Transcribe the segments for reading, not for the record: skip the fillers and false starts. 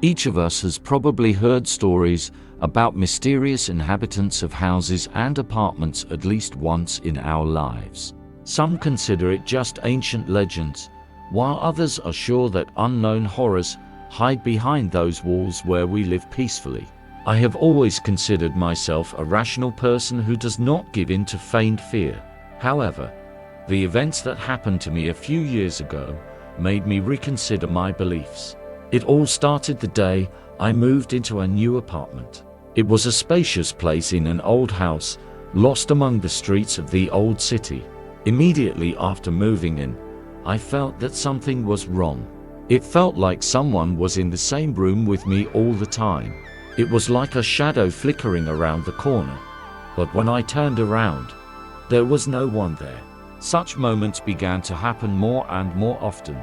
Each of us has probably heard stories about mysterious inhabitants of houses and apartments at least once in our lives. Some consider it just ancient legends, while others are sure that unknown horrors hide behind those walls where we live peacefully. I have always considered myself a rational person who does not give in to feigned fear. However, the events that happened to me a few years ago made me reconsider my beliefs. It all started the day I moved into a new apartment. It was a spacious place in an old house, lost among the streets of the old city. Immediately after moving in, I felt that something was wrong. It felt like someone was in the same room with me all the time. It was like a shadow flickering around the corner, but when I turned around, there was no one there. Such moments began to happen more and more often,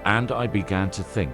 and I began to think,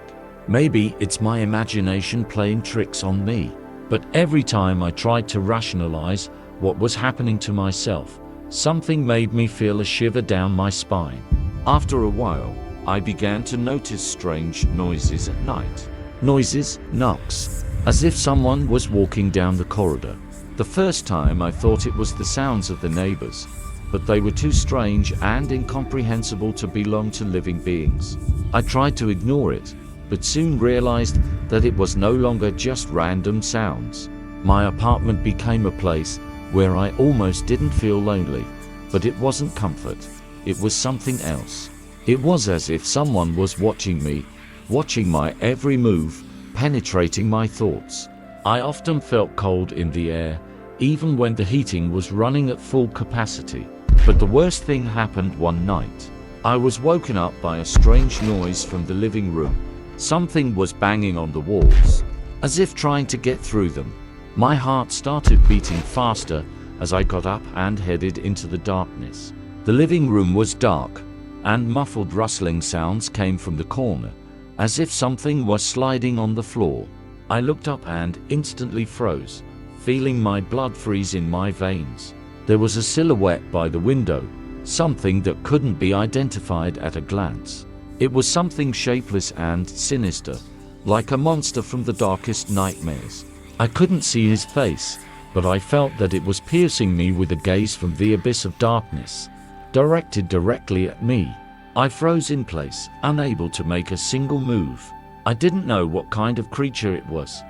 maybe it's my imagination playing tricks on me. But every time I tried to rationalize what was happening to myself, something made me feel a shiver down my spine. After a while, I began to notice strange noises at night. Noises, knocks, as if someone was walking down the corridor. The first time I thought it was the sounds of the neighbors, but they were too strange and incomprehensible to belong to living beings. I tried to ignore it, but soon realized that it was no longer just random sounds. My apartment became a place where I almost didn't feel lonely, but it wasn't comfort. It was something else. It was as if someone was watching me, watching my every move, penetrating my thoughts. I often felt cold in the air, even when the heating was running at full capacity. But the worst thing happened one night. I was woken up by a strange noise from the living room. Something was banging on the walls, as if trying to get through them. My heart started beating faster as I got up and headed into the darkness. The living room was dark, and muffled rustling sounds came from the corner, as if something was sliding on the floor. I looked up and instantly froze, feeling my blood freeze in my veins. There was a silhouette by the window, something that couldn't be identified at a glance. It was something shapeless and sinister, like a monster from the darkest nightmares. I couldn't see his face, but I felt that it was piercing me with a gaze from the abyss of darkness, directed directly at me. I froze in place, unable to make a single move. I didn't know what kind of creature it was,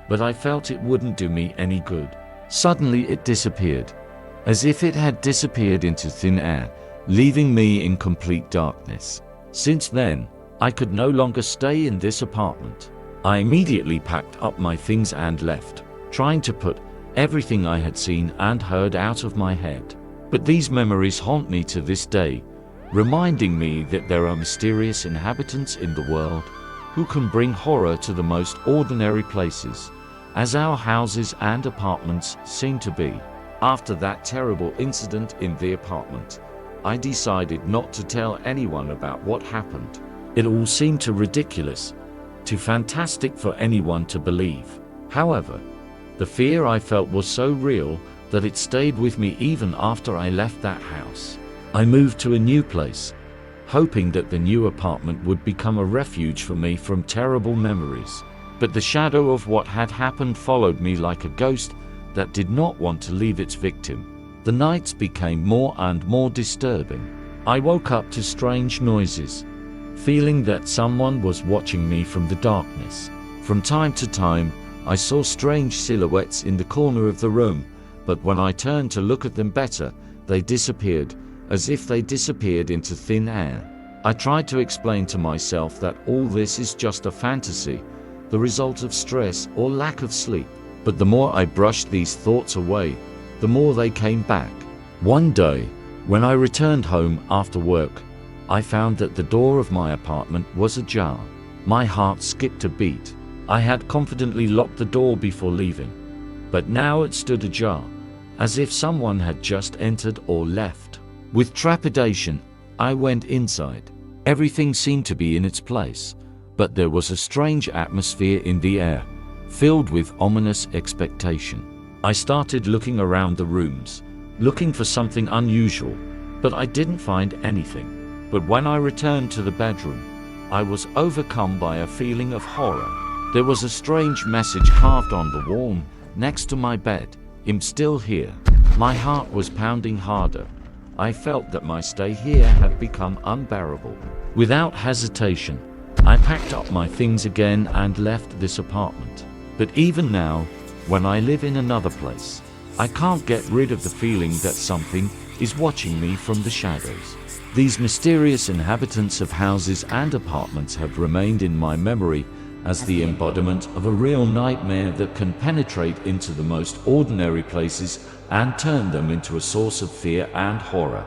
but I felt it wouldn't do me any good. Suddenly it disappeared, as if it had disappeared into thin air, leaving me in complete darkness. Since then, I could no longer stay in this apartment. I immediately packed up my things and left, trying to put everything I had seen and heard out of my head. But these memories haunt me to this day, reminding me that there are mysterious inhabitants in the world who can bring horror to the most ordinary places, as our houses and apartments seem to be. After that terrible incident in the apartment, I decided not to tell anyone about what happened. It all seemed too ridiculous, too fantastic for anyone to believe. However, the fear I felt was so real that it stayed with me even after I left that house. I moved to a new place, hoping that the new apartment would become a refuge for me from terrible memories. But the shadow of what had happened followed me like a ghost that did not want to leave its victim. The nights became more and more disturbing. I woke up to strange noises, feeling that someone was watching me from the darkness. From time to time, I saw strange silhouettes in the corner of the room, but when I turned to look at them better, they disappeared, as if they disappeared into thin air. I tried to explain to myself that all this is just a fantasy, the result of stress or lack of sleep. But the more I brushed these thoughts away, the more they came back. One day, when I returned home after work, I found that the door of my apartment was ajar. My heart skipped a beat. I had confidently locked the door before leaving, but now it stood ajar, as if someone had just entered or left. With trepidation, I went inside. Everything seemed to be in its place, but there was a strange atmosphere in the air, filled with ominous expectation. I started looking around the rooms, looking for something unusual, but I didn't find anything. But when I returned to the bedroom, I was overcome by a feeling of horror. There was a strange message carved on the wall next to my bed. "I'm still here." My heart was pounding harder. I felt that my stay here had become unbearable. Without hesitation, I packed up my things again and left this apartment. But even now, when I live in another place, I can't get rid of the feeling that something is watching me from the shadows. These mysterious inhabitants of houses and apartments have remained in my memory as the embodiment of a real nightmare that can penetrate into the most ordinary places and turn them into a source of fear and horror.